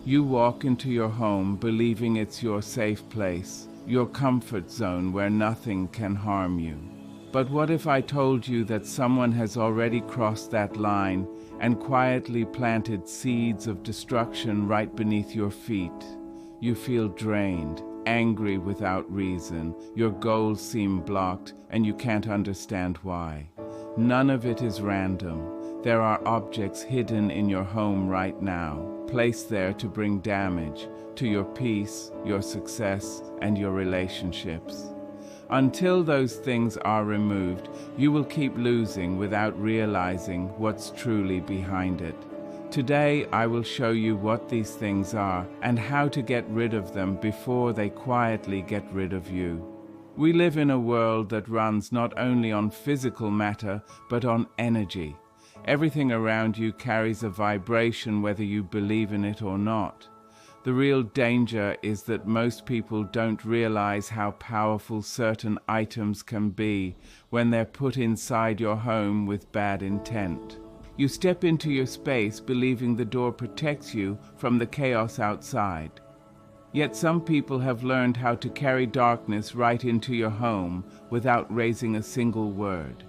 You walk into your home believing it's your safe place, your comfort zone where nothing can harm you. But what if I told you that someone has already crossed that line and quietly planted seeds of destruction right beneath your feet? You feel drained, angry without reason, your goals seem blocked, and you can't understand why. None of it is random. There are objects hidden in your home right now, placed there to bring damage to your peace, your success, and your relationships. Until those things are removed, you will keep losing without realizing what's truly behind it. Today, I will show you what these things are and how to get rid of them before they quietly get rid of you. We live in a world that runs not only on physical matter, but on energy. Everything around you carries a vibration whether you believe in it or not. The real danger is that most people don't realize how powerful certain items can be when they're put inside your home with bad intent. You step into your space believing the door protects you from the chaos outside. Yet some people have learned how to carry darkness right into your home without raising a single word.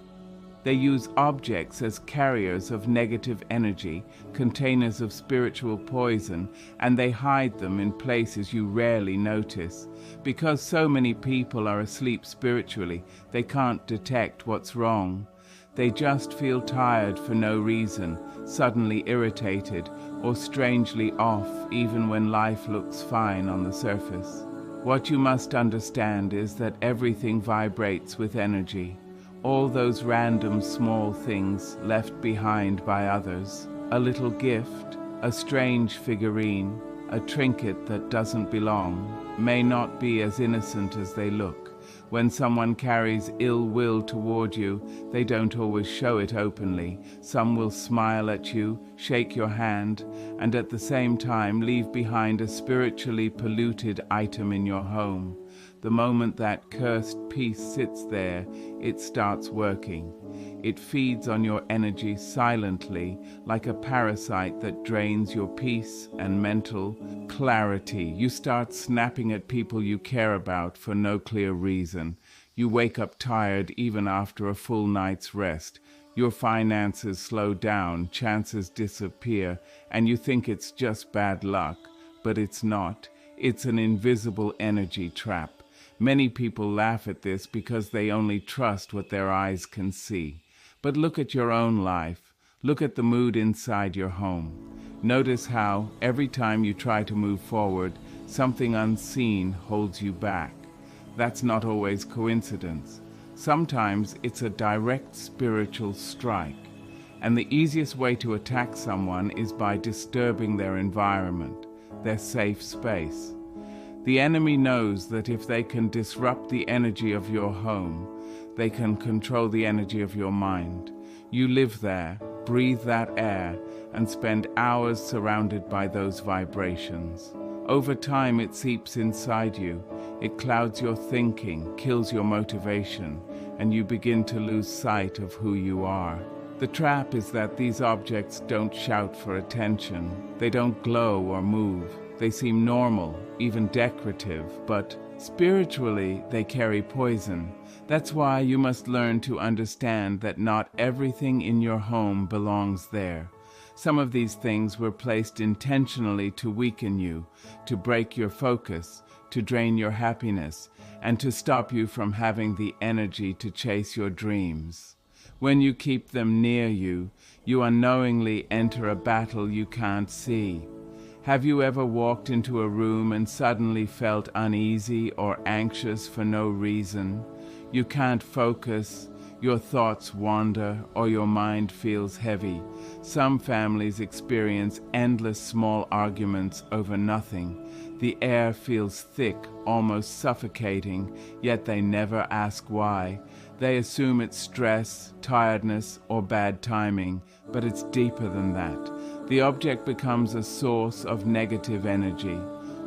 They use objects as carriers of negative energy, containers of spiritual poison, and they hide them in places you rarely notice. Because so many people are asleep spiritually, they can't detect what's wrong. They just feel tired for no reason, suddenly irritated, or strangely off even when life looks fine on the surface. What you must understand is that everything vibrates with energy. All those random small things left behind by others, a little gift, a strange figurine, a trinket that doesn't belong, may not be as innocent as they look. When someone carries ill will toward you, they don't always show it openly. Some will smile at you, shake your hand, and at the same time leave behind a spiritually polluted item in your home. The moment that cursed piece sits there, it starts working. It feeds on your energy silently, like a parasite that drains your peace and mental clarity. You start snapping at people you care about for no clear reason. You wake up tired even after a full night's rest. Your finances slow down, chances disappear, and you think it's just bad luck. But it's not. It's an invisible energy trap. Many people laugh at this because they only trust what their eyes can see. But look at your own life. Look at the mood inside your home. Notice how, every time you try to move forward, something unseen holds you back. That's not always coincidence. Sometimes it's a direct spiritual strike. And the easiest way to attack someone is by disturbing their environment, their safe space. The enemy knows that if they can disrupt the energy of your home, they can control the energy of your mind. You live there, breathe that air, and spend hours surrounded by those vibrations. Over time, it seeps inside you. It clouds your thinking, kills your motivation, and you begin to lose sight of who you are. The trap is that these objects don't shout for attention. They don't glow or move. They seem normal, even decorative, but spiritually they carry poison. That's why you must learn to understand that not everything in your home belongs there. Some of these things were placed intentionally to weaken you, to break your focus, to drain your happiness, and to stop you from having the energy to chase your dreams. When you keep them near you, you unknowingly enter a battle you can't see. Have you ever walked into a room and suddenly felt uneasy or anxious for no reason? You can't focus, your thoughts wander, or your mind feels heavy. Some families experience endless small arguments over nothing. The air feels thick, almost suffocating, yet they never ask why. They assume it's stress, tiredness, or bad timing, but it's deeper than that. The object becomes a source of negative energy.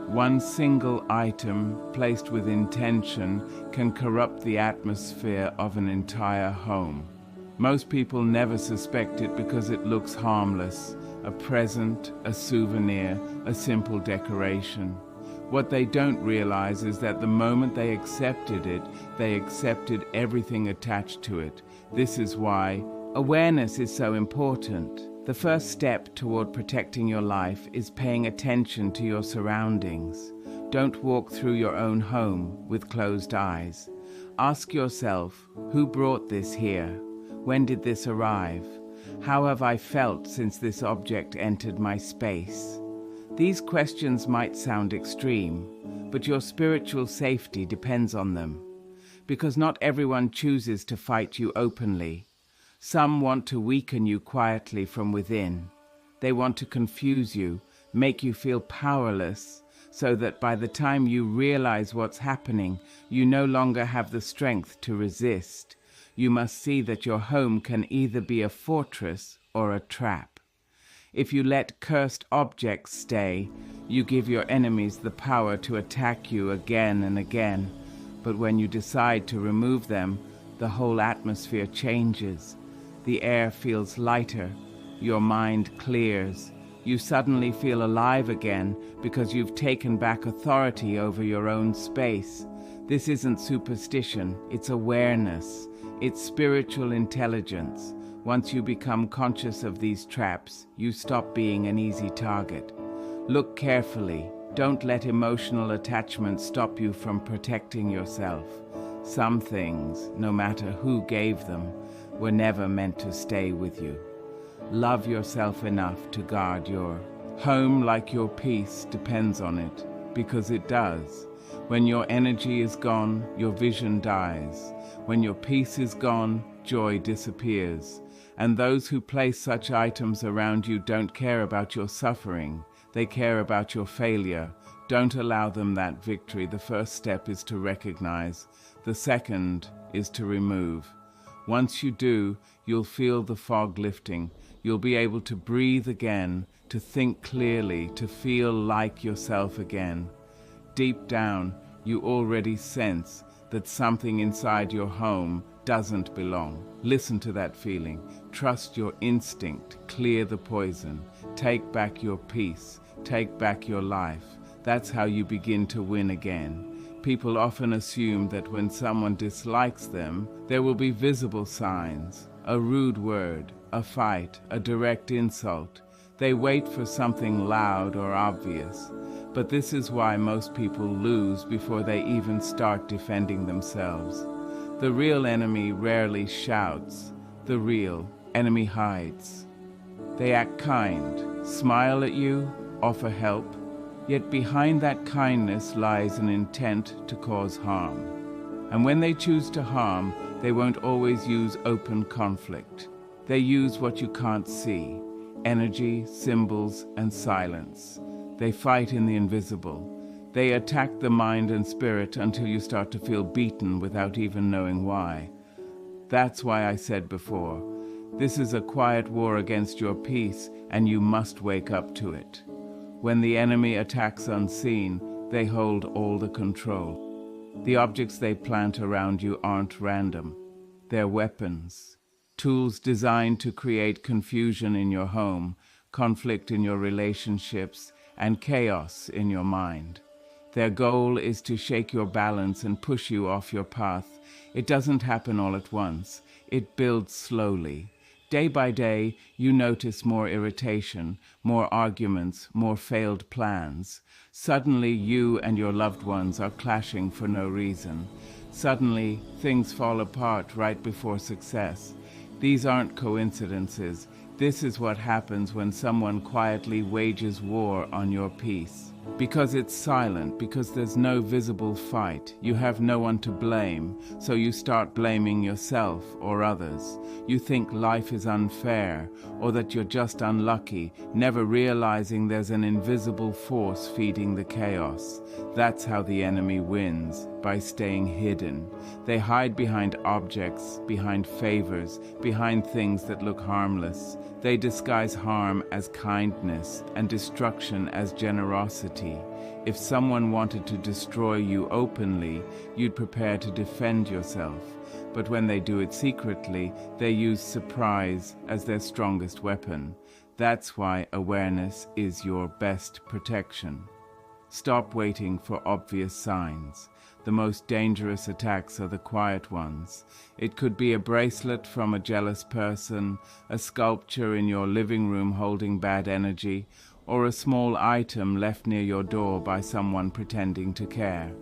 One single item placed with intention can corrupt the atmosphere of an entire home. Most people never suspect it because it looks harmless. a present, a souvenir, a simple decoration. What they don't realize is that the moment they accepted it, they accepted everything attached to it. This is why awareness is so important. The first step toward protecting your life is paying attention to your surroundings. Don't walk through your own home with closed eyes. Ask yourself, who brought this here? When did this arrive? How have I felt since this object entered my space? These questions might sound extreme, but your spiritual safety depends on them. Because not everyone chooses to fight you openly. Some want to weaken you quietly from within. They want to confuse you, make you feel powerless, so that by the time you realize what's happening, you no longer have the strength to resist. You must see that your home can either be a fortress or a trap. If you let cursed objects stay, you give your enemies the power to attack you again and again. But when you decide to remove them, the whole atmosphere changes. The air feels lighter, your mind clears. You suddenly feel alive again because you've taken back authority over your own space. This isn't superstition, it's awareness. It's spiritual intelligence. Once you become conscious of these traps, you stop being an easy target. Look carefully. Don't let emotional attachment stop you from protecting yourself. Some things, no matter who gave them, were never meant to stay with you. Love yourself enough to guard your home like your peace depends on it, because it does. When your energy is gone, your vision dies. When your peace is gone, joy disappears. And those who place such items around you don't care about your suffering. They care about your failure. Don't allow them that victory. The first step is to recognize. The second is to remove. Once you do, you'll feel the fog lifting. You'll be able to breathe again, to think clearly, to feel like yourself again. Deep down, you already sense that something inside your home doesn't belong. Listen to that feeling. Trust your instinct. Clear the poison. Take back your peace. Take back your life. That's how you begin to win again. People often assume that when someone dislikes them, there will be visible signs, a rude word, a fight, a direct insult. They wait for something loud or obvious. But this is why most people lose before they even start defending themselves. The real enemy rarely shouts. The real enemy hides. They act kind, smile at you, offer help. Yet behind that kindness lies an intent to cause harm. And when they choose to harm, they won't always use open conflict. They use what you can't see: energy, symbols, and silence. They fight in the invisible. They attack the mind and spirit until you start to feel beaten without even knowing why. That's why I said before, this is a quiet war against your peace, and you must wake up to it. When the enemy attacks unseen, they hold all the control. The objects they plant around you aren't random. They're weapons. Tools designed to create confusion in your home, conflict in your relationships, and chaos in your mind. Their goal is to shake your balance and push you off your path. It doesn't happen all at once. It builds slowly. Day by day, you notice more irritation, more arguments, more failed plans. Suddenly, you and your loved ones are clashing for no reason. Suddenly, things fall apart right before success. These aren't coincidences. This is what happens when someone quietly wages war on your peace. Because it's silent, because there's no visible fight, you have no one to blame, so you start blaming yourself or others. You think life is unfair, or that you're just unlucky, never realizing there's an invisible force feeding the chaos. That's how the enemy wins, by staying hidden. They hide behind objects, behind favors, behind things that look harmless. They disguise harm as kindness and destruction as generosity. If someone wanted to destroy you openly, you'd prepare to defend yourself. But when they do it secretly, they use surprise as their strongest weapon. That's why awareness is your best protection. Stop waiting for obvious signs. The most dangerous attacks are the quiet ones. It could be a bracelet from a jealous person, a sculpture in your living room holding bad energy, or a small item left near your door by someone pretending to care.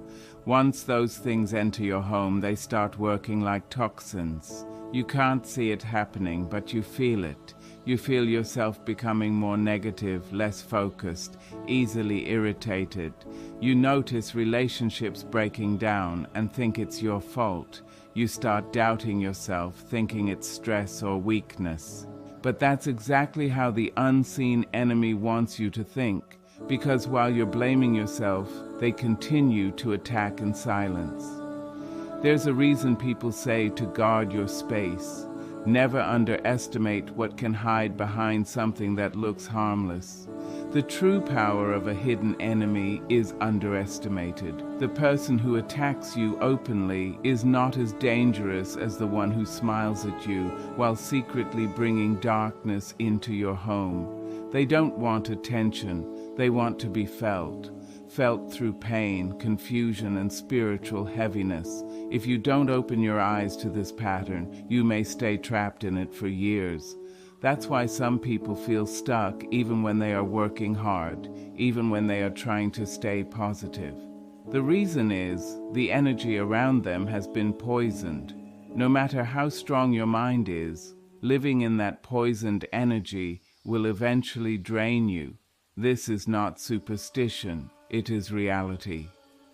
Once those things enter your home, they start working like toxins. You can't see it happening, but you feel it. You feel yourself becoming more negative, less focused, easily irritated. You notice relationships breaking down and think it's your fault. You start doubting yourself, thinking it's stress or weakness. But that's exactly how the unseen enemy wants you to think, because while you're blaming yourself, they continue to attack in silence. There's a reason people say to guard your space. Never underestimate what can hide behind something that looks harmless. The true power of a hidden enemy is underestimated. The person who attacks you openly is not as dangerous as the one who smiles at you while secretly bringing darkness into your home. They don't want attention, they want to be felt through pain, confusion, and spiritual heaviness. If you don't open your eyes to this pattern, you may stay trapped in it for years. That's why some people feel stuck even when they are working hard, even when they are trying to stay positive. The reason is the energy around them has been poisoned. No matter how strong your mind is, living in that poisoned energy will eventually drain you. This is not superstition, it is reality.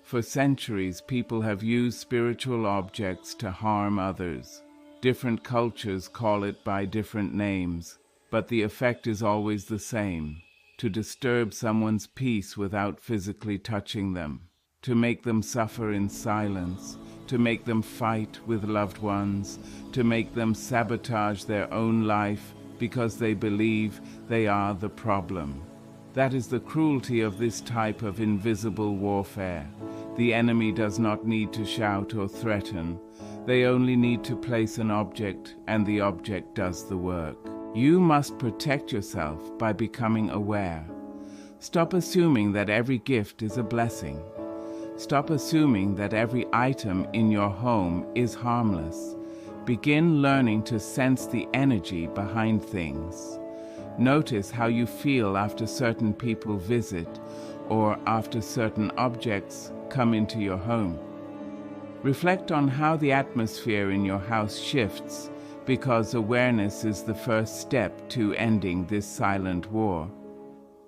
For centuries, people have used spiritual objects to harm others. Different cultures call it by different names, but the effect is always the same: to disturb someone's peace without physically touching them, to make them suffer in silence, to make them fight with loved ones, to make them sabotage their own life because they believe they are the problem. That is the cruelty of this type of invisible warfare. The enemy does not need to shout or threaten. They only need to place an object, and the object does the work. You must protect yourself by becoming aware. Stop assuming that every gift is a blessing. Stop assuming that every item in your home is harmless. Begin learning to sense the energy behind things. Notice how you feel after certain people visit or after certain objects come into your home. Reflect on how the atmosphere in your house shifts, because awareness is the first step to ending this silent war.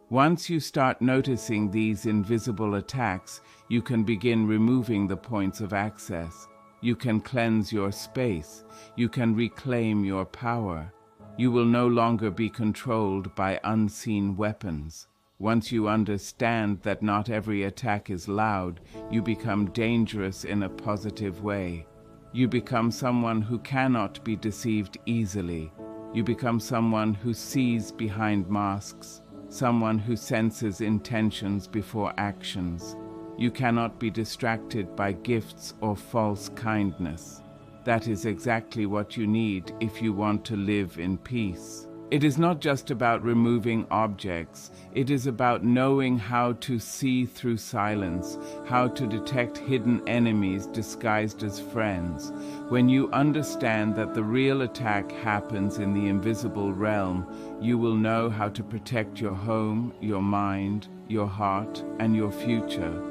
Once you start noticing these invisible attacks, you can begin removing the points of access. You can cleanse your space. You can reclaim your power. You will no longer be controlled by unseen weapons. Once you understand that not every attack is loud, you become dangerous in a positive way. You become someone who cannot be deceived easily. You become someone who sees behind masks, someone who senses intentions before actions. You cannot be distracted by gifts or false kindness. That is exactly what you need if you want to live in peace. It is not just about removing objects. It is about knowing how to see through silence, how to detect hidden enemies disguised as friends. When you understand that the real attack happens in the invisible realm, you will know how to protect your home, your mind, your heart, and your future.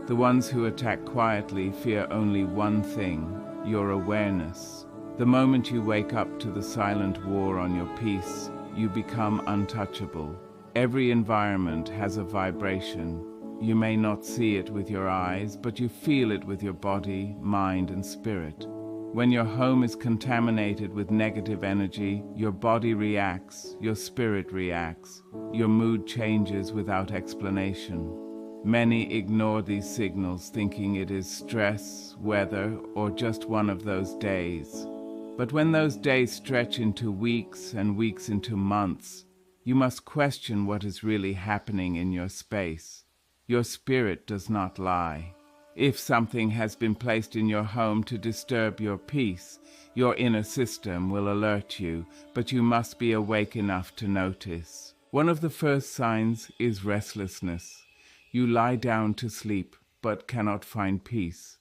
The ones who attack quietly fear only one thing: your awareness. The moment you wake up to the silent war on your peace, you become untouchable. Every environment has a vibration. You may not see it with your eyes, but you feel it with your body, mind, and spirit. When your home is contaminated with negative energy, your body reacts, your spirit reacts, your mood changes without explanation. Many ignore these signals, thinking it is stress, weather, or just one of those days. But when those days stretch into weeks and weeks into months, you must question what is really happening in your space. Your spirit does not lie. If something has been placed in your home to disturb your peace, your inner system will alert you, but you must be awake enough to notice. One of the first signs is restlessness. You lie down to sleep, but cannot find peace.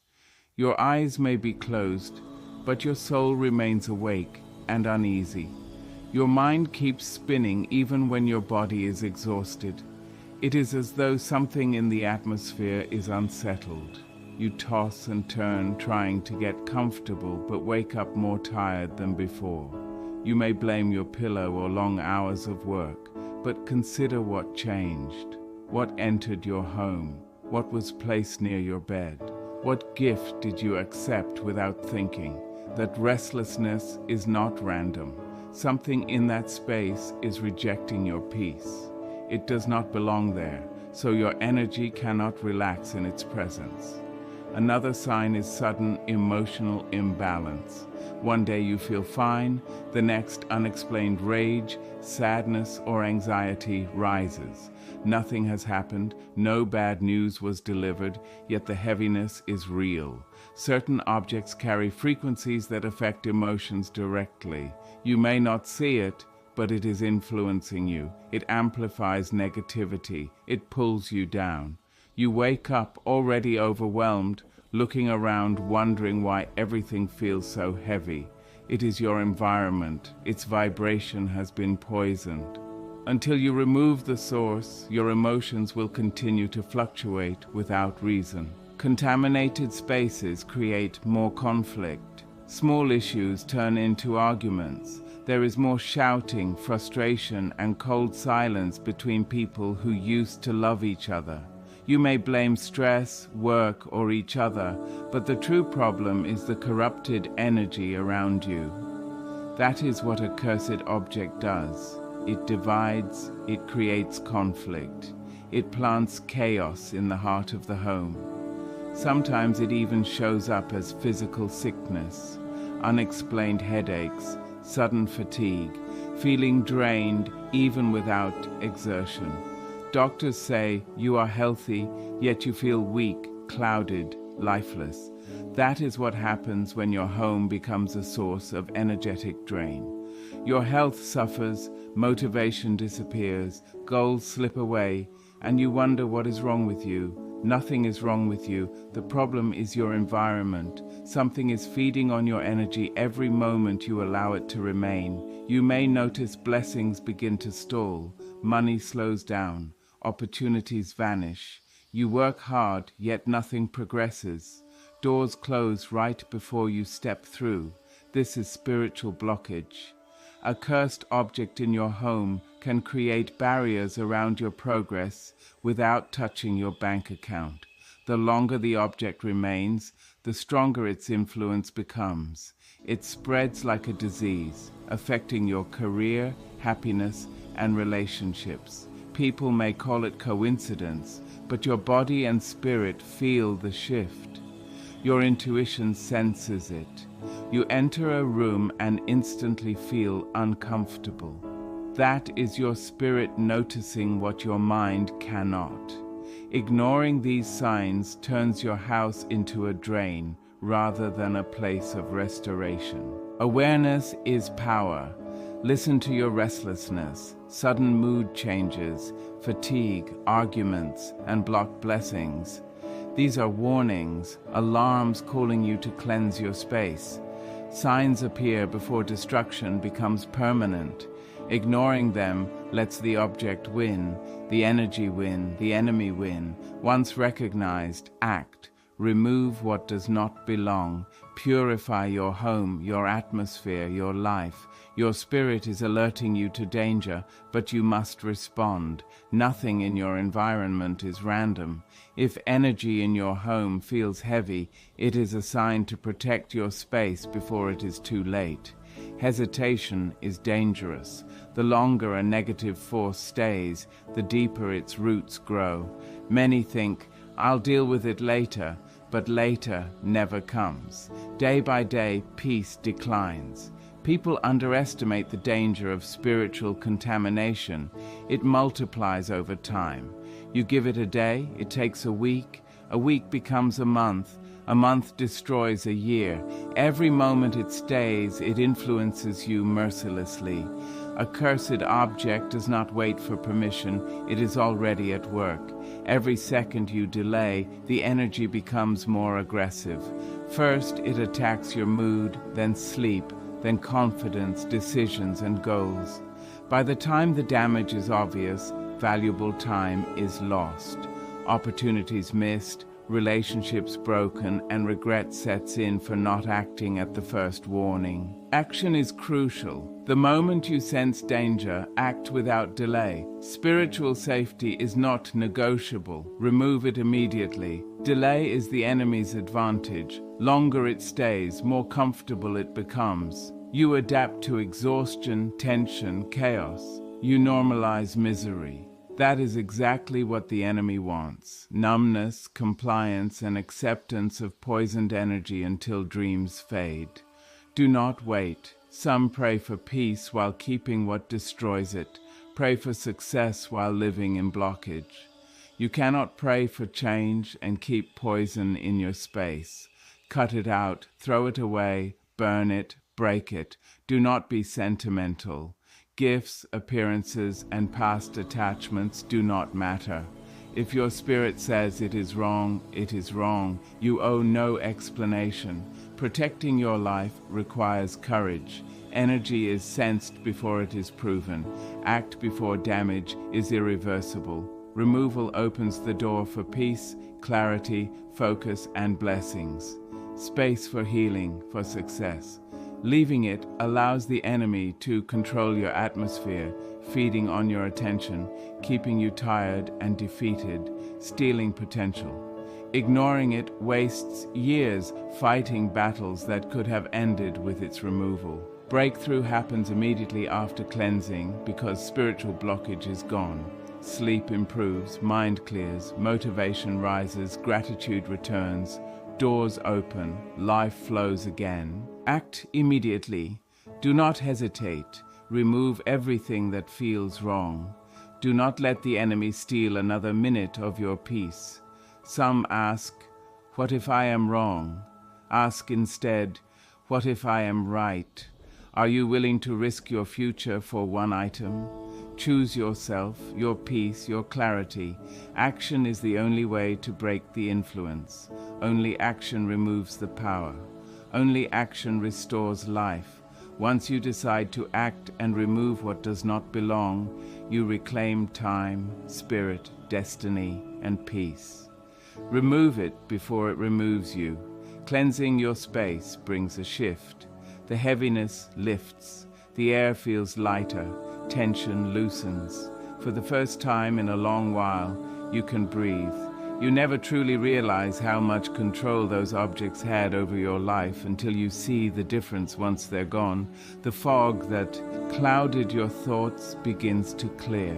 Your eyes may be closed, but your soul remains awake and uneasy. Your mind keeps spinning even when your body is exhausted. It is as though something in the atmosphere is unsettled. You toss and turn trying to get comfortable, but wake up more tired than before. You may blame your pillow or long hours of work, but consider what changed. What entered your home? What was placed near your bed? What gift did you accept without thinking? That restlessness is not random. Something in that space is rejecting your peace. It does not belong there, so your energy cannot relax in its presence. Another sign is sudden emotional imbalance. One day you feel fine, the next unexplained rage, sadness, or anxiety rises. Nothing has happened, no bad news was delivered, yet the heaviness is real. Certain objects carry frequencies that affect emotions directly. You may not see it, but it is influencing you. It amplifies negativity. It pulls you down. You wake up already overwhelmed, looking around, wondering why everything feels so heavy. It is your environment. Its vibration has been poisoned. Until you remove the source, your emotions will continue to fluctuate without reason. Contaminated spaces create more conflict. Small issues turn into arguments. There is more shouting, frustration, and cold silence between people who used to love each other. You may blame stress, work, or each other, but the true problem is the corrupted energy around you. That is what a cursed object does. It divides, it creates conflict. It plants chaos in the heart of the home. Sometimes it even shows up as physical sickness, unexplained headaches, sudden fatigue, feeling drained even without exertion. Doctors say you are healthy, yet you feel weak, clouded, lifeless. That is what happens when your home becomes a source of energetic drain. Your health suffers, motivation disappears, goals slip away, and you wonder what is wrong with you. Nothing is wrong with you. The problem is your environment. Something is feeding on your energy every moment you allow it to remain. You may notice blessings begin to stall, money slows down, opportunities vanish. You work hard, yet nothing progresses. Doors close right before you step through. This is spiritual blockage. A cursed object in your home can create barriers around your progress without touching your bank account. The longer the object remains, the stronger its influence becomes. It spreads like a disease, affecting your career, happiness, and relationships. People may call it coincidence, but your body and spirit feel the shift. Your intuition senses it. You enter a room and instantly feel uncomfortable. That is your spirit noticing what your mind cannot. Ignoring these signs turns your house into a drain rather than a place of restoration. Awareness is power. Listen to your restlessness, sudden mood changes, fatigue, arguments, and blocked blessings. These are warnings, alarms calling you to cleanse your space. Signs appear before destruction becomes permanent. Ignoring them lets the object win, the energy win, the enemy win. Once recognized, act. Remove what does not belong. Purify your home, your atmosphere, your life. Your spirit is alerting you to danger, but you must respond. Nothing in your environment is random. If energy in your home feels heavy, it is a sign to protect your space before it is too late. Hesitation is dangerous. The longer a negative force stays, the deeper its roots grow. Many think, "I'll deal with it later," but later never comes. Day by day, peace declines. People underestimate the danger of spiritual contamination. It multiplies over time. You give it a day, it takes a week, A week becomes a month destroys a year. Every moment it stays, it influences you mercilessly. A cursed object does not wait for permission, it is already at work. Every second you delay, the energy becomes more aggressive. First, it attacks your mood, then sleep, then confidence, decisions, and goals. By the time the damage is obvious, valuable time is lost. Opportunities missed, relationships broken, and regret sets in for not acting at the first warning. Action is crucial. The moment you sense danger, act without delay. Spiritual safety is not negotiable. Remove it immediately. Delay is the enemy's advantage. Longer it stays, more comfortable it becomes. You adapt to exhaustion, tension, chaos. You normalize misery. That is exactly what the enemy wants. Numbness, compliance, and acceptance of poisoned energy until dreams fade. Do not wait. Some pray for peace while keeping what destroys it. Pray for success while living in blockage. You cannot pray for change and keep poison in your space. Cut it out, throw it away, burn it, break it. Do not be sentimental. Gifts, appearances, and past attachments do not matter. If your spirit says it is wrong, it is wrong. You owe no explanation. Protecting your life requires courage. Energy is sensed before it is proven. Act before damage is irreversible. Removal opens the door for peace, clarity, focus, and blessings. Space for healing, for success. Leaving it allows the enemy to control your atmosphere, feeding on your attention, keeping you tired and defeated, stealing potential. Ignoring it wastes years fighting battles that could have ended with its removal. Breakthrough happens immediately after cleansing because spiritual blockage is gone. Sleep improves, mind clears, motivation rises, gratitude returns, doors open, life flows again. Act immediately. Do not hesitate. Remove everything that feels wrong. Do not let the enemy steal another minute of your peace. Some ask, "What if I am wrong?" Ask instead, "What if I am right?" Are you willing to risk your future for one item? Choose yourself, your peace, your clarity. Action is the only way to break the influence. Only action removes the power. Only action restores life. Once you decide to act and remove what does not belong, you reclaim time, spirit, destiny, and peace. Remove it before it removes you. Cleansing your space brings a shift. The heaviness lifts. The air feels lighter. Tension loosens. For the first time in a long while, you can breathe. You never truly realize how much control those objects had over your life until you see the difference once they're gone. The fog that clouded your thoughts begins to clear.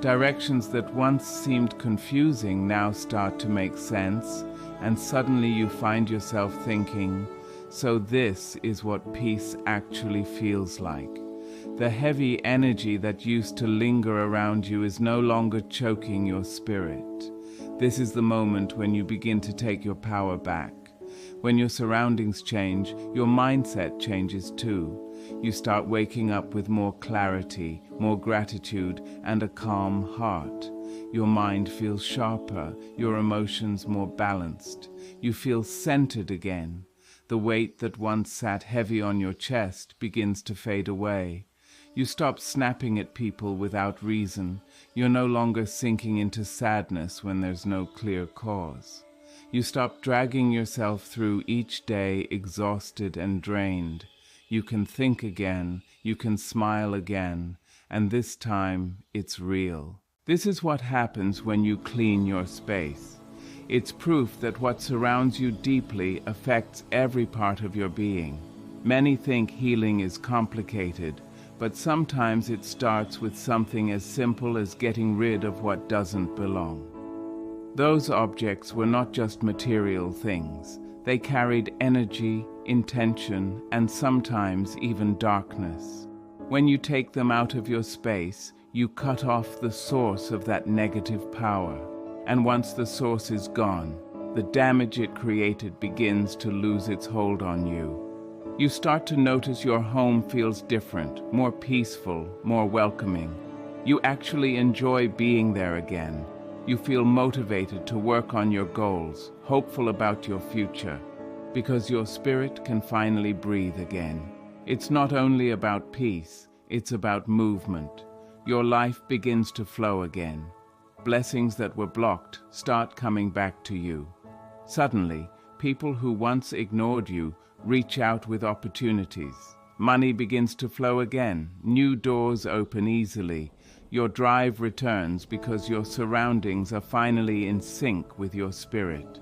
Directions that once seemed confusing now start to make sense, and suddenly you find yourself thinking, so this is what peace actually feels like. The heavy energy that used to linger around you is no longer choking your spirit. This is the moment when you begin to take your power back. When your surroundings change, your mindset changes too. You start waking up with more clarity, more gratitude, and a calm heart. Your mind feels sharper, your emotions more balanced. You feel centered again. The weight that once sat heavy on your chest begins to fade away. You stop snapping at people without reason. You're no longer sinking into sadness when there's no clear cause. You stop dragging yourself through each day exhausted and drained. You can think again, you can smile again, and this time it's real. This is what happens when you clean your space. It's proof that what surrounds you deeply affects every part of your being. Many think healing is complicated, but sometimes it starts with something as simple as getting rid of what doesn't belong. Those objects were not just material things. They carried energy, intention, and sometimes even darkness. When you take them out of your space, you cut off the source of that negative power. And once the source is gone, the damage it created begins to lose its hold on you. You start to notice your home feels different, more peaceful, more welcoming. You actually enjoy being there again. You feel motivated to work on your goals, hopeful about your future, because your spirit can finally breathe again. It's not only about peace, it's about movement. Your life begins to flow again. Blessings that were blocked start coming back to you. Suddenly, people who once ignored you reach out with opportunities. Money begins to flow again. New doors open easily. Your drive returns because your surroundings are finally in sync with your spirit.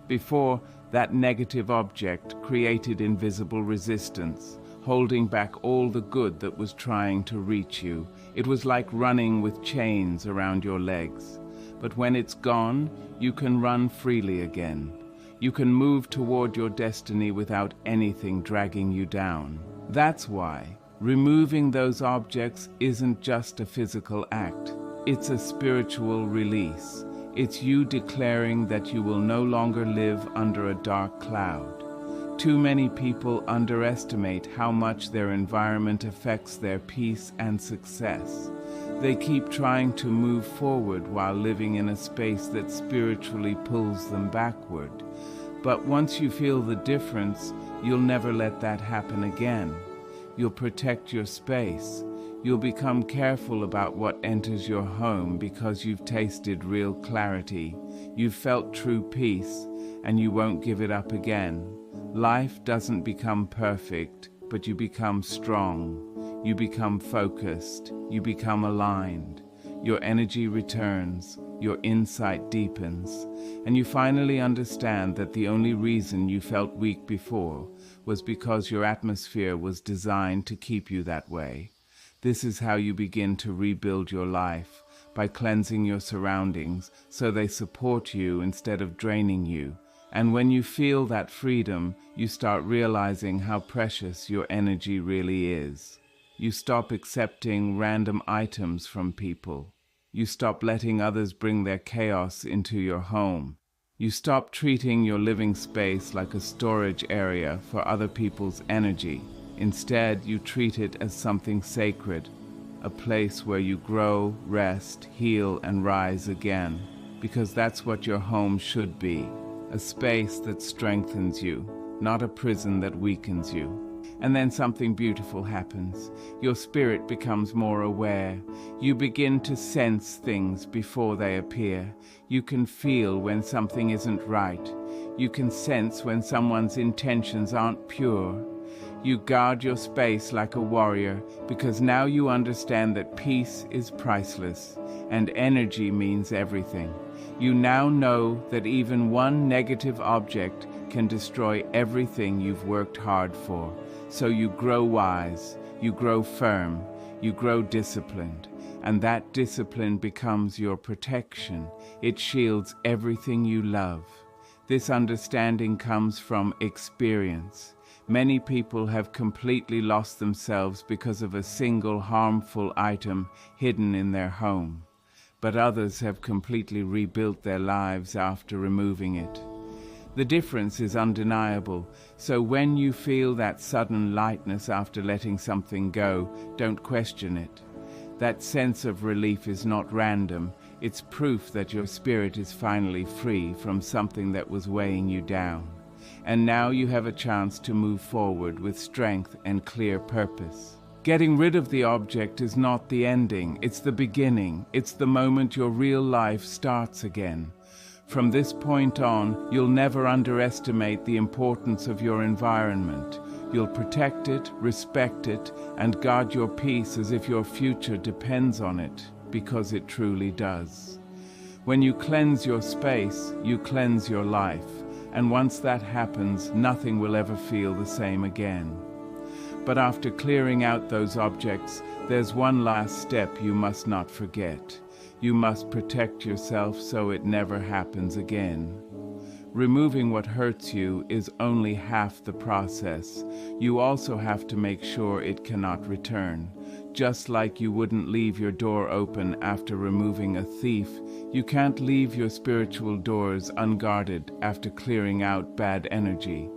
Before, that negative object created invisible resistance, holding back all the good that was trying to reach you. It was like running with chains around your legs. But when it's gone, you can run freely again. You can move toward your destiny without anything dragging you down. That's why removing those objects isn't just a physical act. It's a spiritual release. It's you declaring that you will no longer live under a dark cloud. Too many people underestimate how much their environment affects their peace and success. They keep trying to move forward while living in a space that spiritually pulls them backward. But once you feel the difference, you'll never let that happen again. You'll protect your space. You'll become careful about what enters your home because you've tasted real clarity. You've felt true peace, and you won't give it up again. Life doesn't become perfect, but you become strong. You become focused. You become aligned. Your energy returns. Your insight deepens. And you finally understand that the only reason you felt weak before was because your atmosphere was designed to keep you that way. This is how you begin to rebuild your life, by cleansing your surroundings so they support you instead of draining you. And when you feel that freedom, you start realizing how precious your energy really is. You stop accepting random items from people. You stop letting others bring their chaos into your home. You stop treating your living space like a storage area for other people's energy. Instead, you treat it as something sacred, a place where you grow, rest, heal, and rise again, because that's what your home should be, a space that strengthens you, not a prison that weakens you. And then something beautiful happens. Your spirit becomes more aware. You begin to sense things before they appear. You can feel when something isn't right. You can sense when someone's intentions aren't pure. You guard your space like a warrior because now you understand that peace is priceless and energy means everything. You now know that even one negative object can destroy everything you've worked hard for. So you grow wise, you grow firm, you grow disciplined, and that discipline becomes your protection. It shields everything you love. This understanding comes from experience. Many people have completely lost themselves because of a single harmful item hidden in their home, but others have completely rebuilt their lives after removing it. The difference is undeniable, so when you feel that sudden lightness after letting something go, don't question it. That sense of relief is not random. It's proof that your spirit is finally free from something that was weighing you down. And now you have a chance to move forward with strength and clear purpose. Getting rid of the object is not the ending, it's the beginning. It's the moment your real life starts again. From this point on, you'll never underestimate the importance of your environment. You'll protect it, respect it, and guard your peace as if your future depends on it, because it truly does. When you cleanse your space, you cleanse your life, and once that happens, nothing will ever feel the same again. But after clearing out those objects, there's one last step you must not forget. You must protect yourself so it never happens again. Removing what hurts you is only half the process. You also have to make sure it cannot return. Just like you wouldn't leave your door open after removing a thief, you can't leave your spiritual doors unguarded after clearing out bad energy.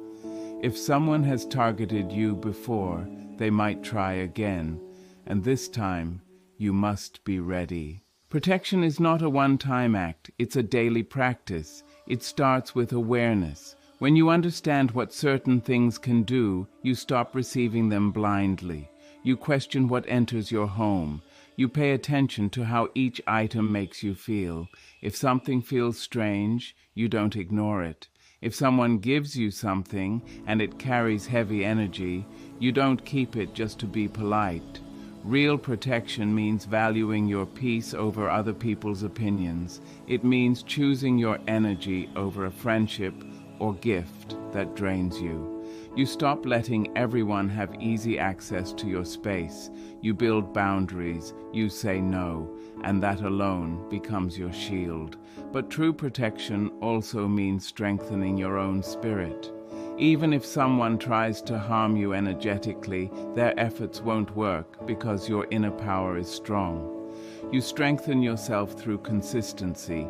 If someone has targeted you before, they might try again, and this time, you must be ready. Protection is not a one-time act, it's a daily practice. It starts with awareness. When you understand what certain things can do, you stop receiving them blindly. You question what enters your home. You pay attention to how each item makes you feel. If something feels strange, you don't ignore it. If someone gives you something and it carries heavy energy, you don't keep it just to be polite. Real protection means valuing your peace over other people's opinions. It means choosing your energy over a friendship or gift that drains you. You stop letting everyone have easy access to your space. You build boundaries, you say no, and that alone becomes your shield. But true protection also means strengthening your own spirit. Even if someone tries to harm you energetically, their efforts won't work because your inner power is strong. You strengthen yourself through consistency,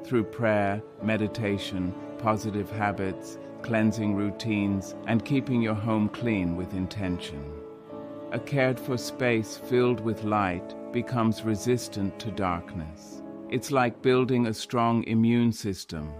through prayer, meditation, positive habits, cleansing routines, and keeping your home clean with intention. A cared-for space filled with light becomes resistant to darkness. It's like building a strong immune system.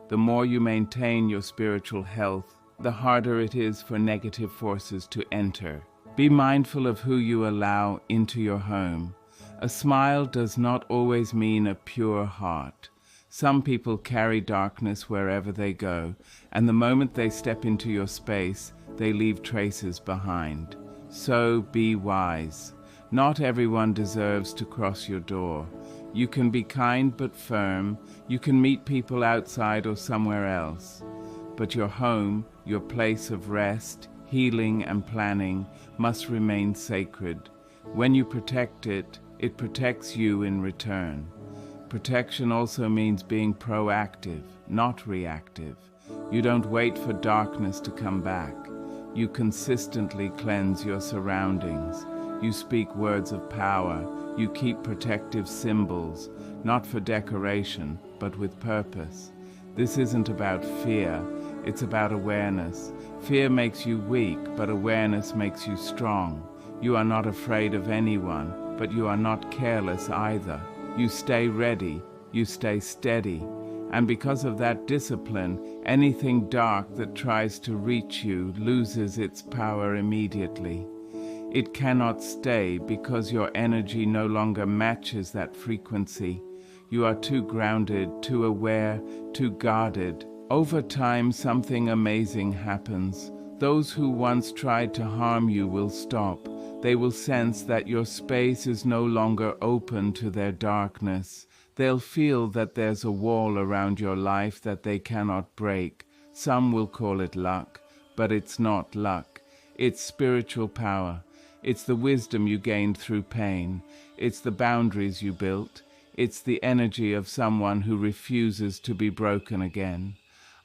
The more you maintain your spiritual health, the harder it is for negative forces to enter. Be mindful of who you allow into your home. A smile does not always mean a pure heart. Some people carry darkness wherever they go, and the moment they step into your space, they leave traces behind. So be wise. Not everyone deserves to cross your door. You can be kind but firm. You can meet people outside or somewhere else. But your home, your place of rest, healing and planning, must remain sacred. When you protect it, it protects you in return. Protection also means being proactive, not reactive. You don't wait for darkness to come back. You consistently cleanse your surroundings. You speak words of power. You keep protective symbols, not for decoration, but with purpose. This isn't about fear, it's about awareness. Fear makes you weak, but awareness makes you strong. You are not afraid of anyone, but you are not careless either. You stay ready, you stay steady, and because of that discipline, anything dark that tries to reach you loses its power immediately. It cannot stay because your energy no longer matches that frequency. You are too grounded, too aware, too guarded. Over time, something amazing happens. Those who once tried to harm you will stop. They will sense that your space is no longer open to their darkness. They'll feel that there's a wall around your life that they cannot break. Some will call it luck, but it's not luck. It's spiritual power. It's the wisdom you gained through pain. It's the boundaries you built. It's the energy of someone who refuses to be broken again.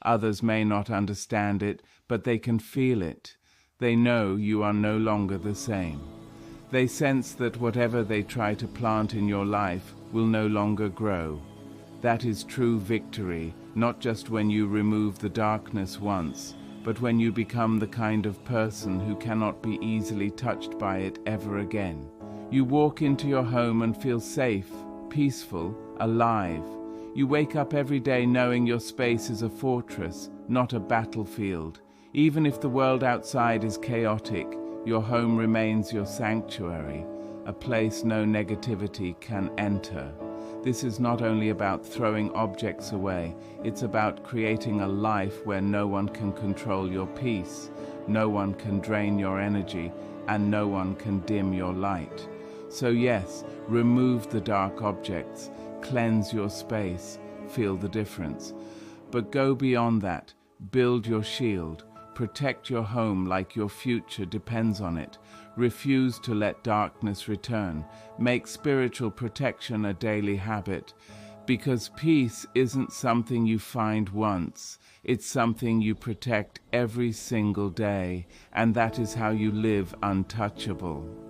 Others may not understand it, but they can feel it. They know you are no longer the same. They sense that whatever they try to plant in your life will no longer grow. That is true victory, not just when you remove the darkness once, but when you become the kind of person who cannot be easily touched by it ever again. You walk into your home and feel safe, peaceful, alive. You wake up every day knowing your space is a fortress, not a battlefield. Even if the world outside is chaotic, your home remains your sanctuary, a place no negativity can enter. This is not only about throwing objects away, it's about creating a life where no one can control your peace, no one can drain your energy, and no one can dim your light. So yes, remove the dark objects, cleanse your space, feel the difference. But go beyond that, build your shield. Protect your home like your future depends on it. Refuse to let darkness return. Make spiritual protection a daily habit. Because peace isn't something you find once. It's something you protect every single day. And that is how you live untouchable.